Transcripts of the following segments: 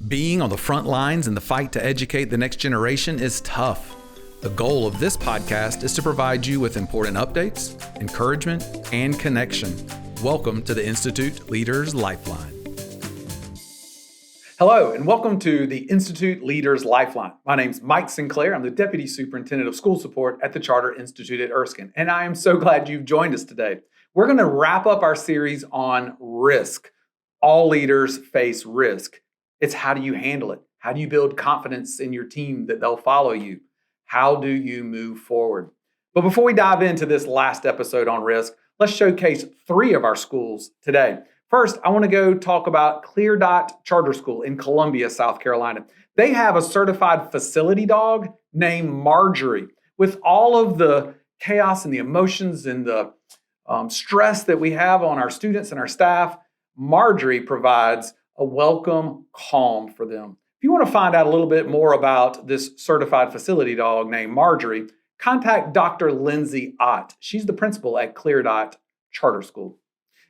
Being on the front lines in the fight to educate the next generation is tough. The goal of this podcast is to provide you with important updates, encouragement, and connection. Welcome to the Institute Leaders Lifeline. Hello, and welcome to the Institute Leaders Lifeline. My name's Mike Sinclair. I'm the Deputy Superintendent of School Support at the Charter Institute at Erskine, and I am so glad you've joined us today. We're going to wrap up our series on risk. All leaders face risk. It's how do you handle it? How do you build confidence in your team that they'll follow you? How do you move forward? But before we dive into this last episode on risk, let's showcase 3 of our schools today. First, I want to go talk about Clear Dot Charter School in Columbia, South Carolina. They have a certified facility dog named Marjorie. With all of the chaos and the emotions and the stress that we have on our students and our staff, Marjorie provides a welcome calm for them. If you want to find out a little bit more about this certified facility dog named Marjorie, contact Dr. Lindsay Ott. She's the principal at Clear Dot Charter School.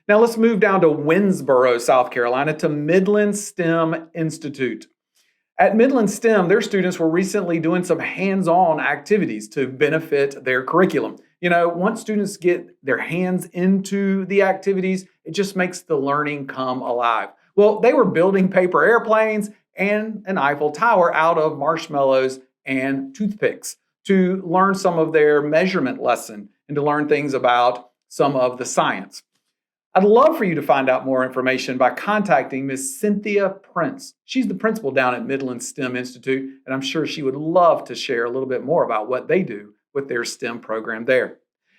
Now let's move down to Winnsboro, South Carolina, to Midland STEM Institute. At Midland STEM, their students were recently doing some hands-on activities to benefit their curriculum. You know, once students get their hands into the activities, it just makes the learning come alive. Well, they were building paper airplanes and an Eiffel Tower out of marshmallows and toothpicks to learn some of their measurement lesson and to learn things about some of the science. I'd love for you to find out more information by contacting Miss Cynthia Prince. She's the principal down at Midland STEM Institute, and I'm sure she would love to share a little bit more about what they do with their STEM program there.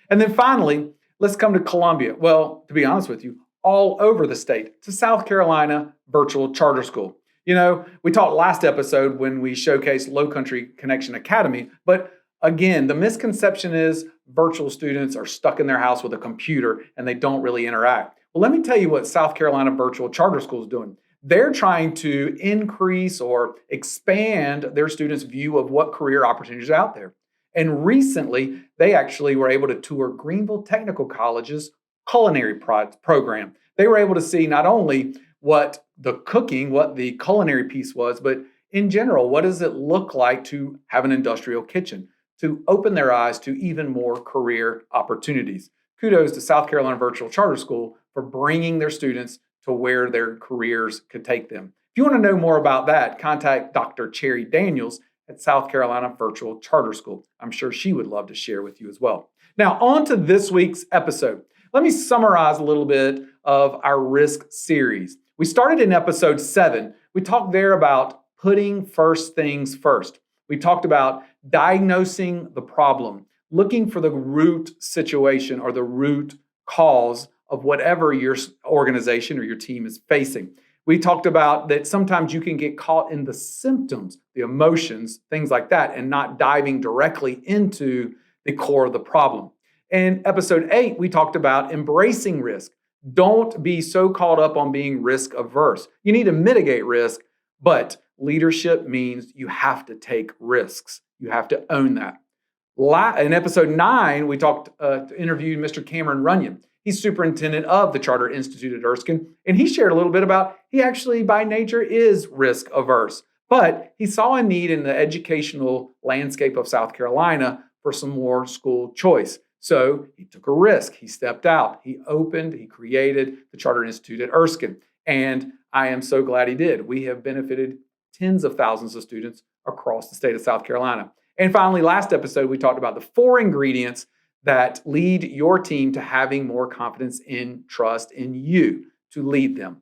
And then finally, let's come to Columbia. Well, to be honest with you, all over the state, to South Carolina Virtual Charter School. You know, we talked last episode when we showcased Low Country Connection Academy, but again, the misconception is virtual students are stuck in their house with a computer and they don't really interact. Well, let me tell you what South Carolina Virtual Charter School is doing. They're trying to increase or expand their students' view of what career opportunities are out there. And recently, they actually were able to tour Greenville Technical College's culinary program. They were able to see not only what the culinary piece was, but in general, what does it look like to have an industrial kitchen, to open their eyes to even more career opportunities. Kudos to South Carolina Virtual Charter School for bringing their students to where their careers could take them. If you want to know more about that, contact Dr. Cherry Daniels at South Carolina Virtual Charter School. I'm sure she would love to share with you as well. Now, on to this week's episode. Let me summarize a little bit of our risk series. We started in episode 7. We talked there about putting first things first. We talked about diagnosing the problem, looking for the root situation or the root cause of whatever your organization or your team is facing. We talked about that sometimes you can get caught in the symptoms, the emotions, things like that, and not diving directly into the core of the problem. In episode 8, we talked about embracing risk. Don't be so caught up on being risk averse. You need to mitigate risk, but leadership means you have to take risks. You have to own that. In episode 9, we interviewed Mr. Cameron Runyon. He's superintendent of the Charter Institute at Erskine, and he shared a little bit about he actually by nature is risk averse, but he saw a need in the educational landscape of South Carolina for some more school choice. So he took a risk. He stepped out. He created the Charter Institute at Erskine. And I am so glad he did. We have benefited tens of thousands of students across the state of South Carolina. And finally, last episode, we talked about the 4 ingredients that lead your team to having more confidence and trust in you to lead them.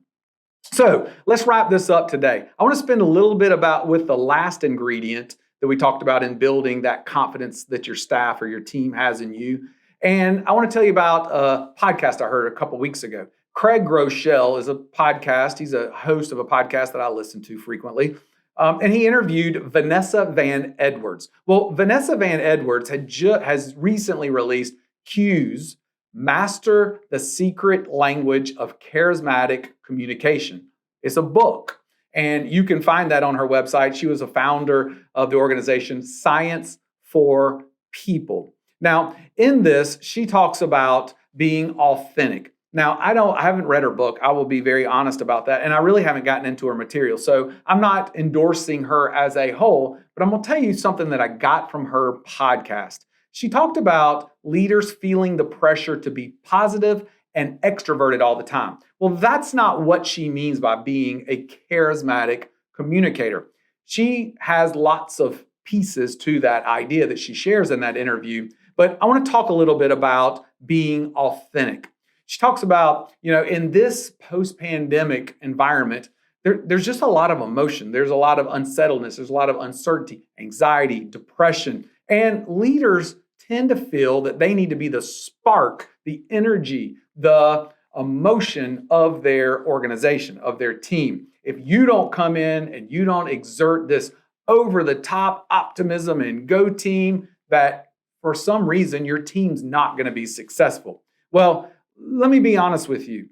So let's wrap this up today. I want to spend a little bit with the last ingredient that we talked about in building that confidence that your staff or your team has in you. And I want to tell you about a podcast I heard a couple weeks ago. Craig Groeschel is a podcast. He's a host of a podcast that I listen to frequently. And he interviewed Vanessa Van Edwards. Well, Vanessa Van Edwards has recently released Q's Master the Secret Language of Charismatic Communication. It's a book. And you can find that on her website. She was a founder of the organization Science for People. Now, in this, she talks about being authentic. Now, I haven't read her book. I will be very honest about that. And I really haven't gotten into her material. So I'm not endorsing her as a whole, but I'm going to tell you something that I got from her podcast. She talked about leaders feeling the pressure to be positive and extroverted all the time. Well, that's not what she means by being a charismatic communicator. She has lots of pieces to that idea that she shares in that interview, but I want to talk a little bit about being authentic. She talks about, in this post-pandemic environment, there's just a lot of emotion. There's a lot of unsettledness. There's a lot of uncertainty, anxiety, depression, and leaders tend to feel that they need to be the spark, the energy, the emotion of their organization, of their team. If you don't come in and you don't exert this over-the-top optimism and go team, that for some reason your team's not going to be successful. Well, let me be honest with you.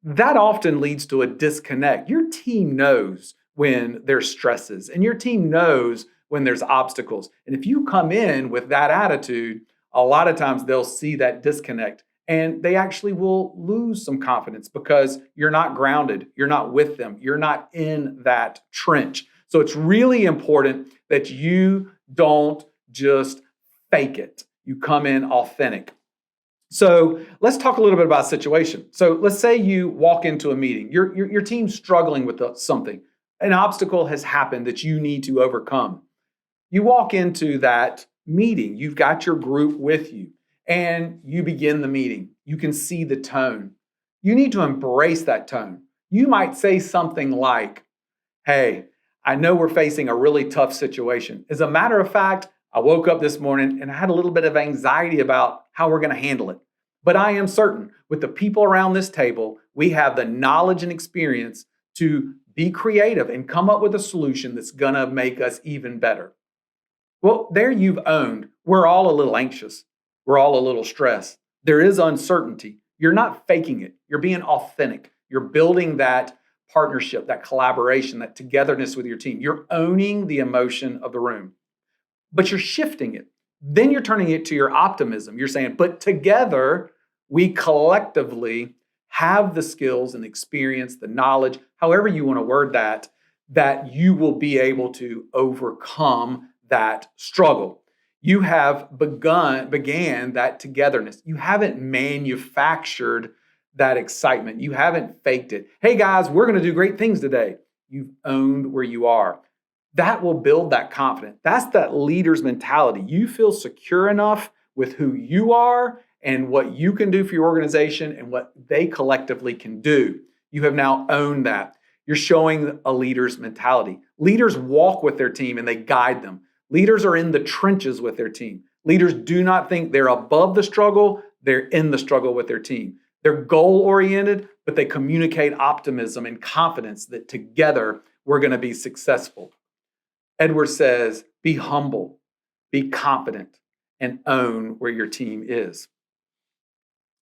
That often leads to a disconnect. Your team knows when there's stresses and your team knows when there's obstacles. And if you come in with that attitude, a lot of times they'll see that disconnect and they actually will lose some confidence because you're not grounded. You're not with them. You're not in that trench. So it's really important that you don't just fake it. You come in authentic. So let's talk a little bit about a situation. So let's say you walk into a meeting. Your team's struggling with something. An obstacle has happened that you need to overcome. You walk into that meeting. You've got your group with you, and you begin the meeting. You can see the tone. You need to embrace that tone. You might say something like, "Hey, I know we're facing a really tough situation. As a matter of fact, I woke up this morning and I had a little bit of anxiety about how we're going to handle it. But I am certain with the people around this table, we have the knowledge and experience to be creative and come up with a solution that's going to make us even better." Well, there you've owned. We're all a little anxious. We're all a little stressed. There is uncertainty. You're not faking it. You're being authentic. You're building that partnership, that collaboration, that togetherness with your team. You're owning the emotion of the room. But you're shifting it. Then you're turning it to your optimism. You're saying, but together, we collectively have the skills and experience, the knowledge, however you want to word that you will be able to overcome that struggle. You have began that togetherness. You haven't manufactured that excitement. You haven't faked it. Hey guys, we're going to do great things today. You've owned where you are. That will build that confidence. That's that leader's mentality. You feel secure enough with who you are and what you can do for your organization and what they collectively can do. You have now owned that. You're showing a leader's mentality. Leaders walk with their team and they guide them. Leaders are in the trenches with their team. Leaders do not think they're above the struggle. They're in the struggle with their team. They're goal-oriented, but they communicate optimism and confidence that together we're going to be successful. Edwards says, be humble, be confident, and own where your team is.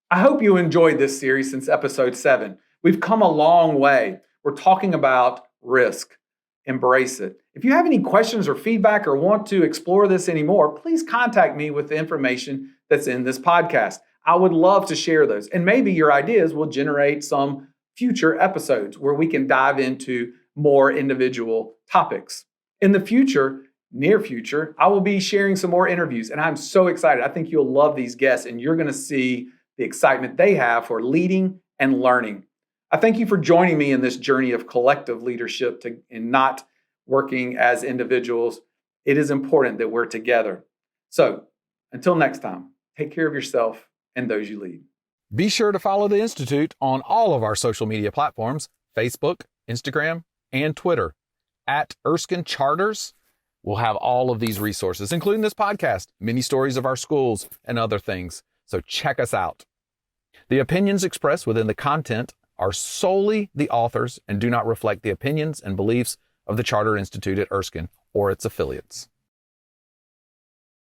I hope you enjoyed this series since episode 7. We've come a long way. We're talking about risk. Embrace it. If you have any questions or feedback or want to explore this anymore, please contact me with the information that's in this podcast. I would love to share those. And maybe your ideas will generate some future episodes where we can dive into more individual topics. In the future, near future, I will be sharing some more interviews, and I'm so excited. I think you'll love these guests, and you're going to see the excitement they have for leading and learning. I thank you for joining me in this journey of collective leadership and not working as individuals. It is important that we're together. So until next time, take care of yourself and those you lead. Be sure to follow the Institute on all of our social media platforms, Facebook, Instagram, and Twitter. At Erskine Charters, we'll have all of these resources, including this podcast, mini stories of our schools, and other things. So check us out. The opinions expressed within the content are solely the authors and do not reflect the opinions and beliefs of the Charter Institute at Erskine or its affiliates.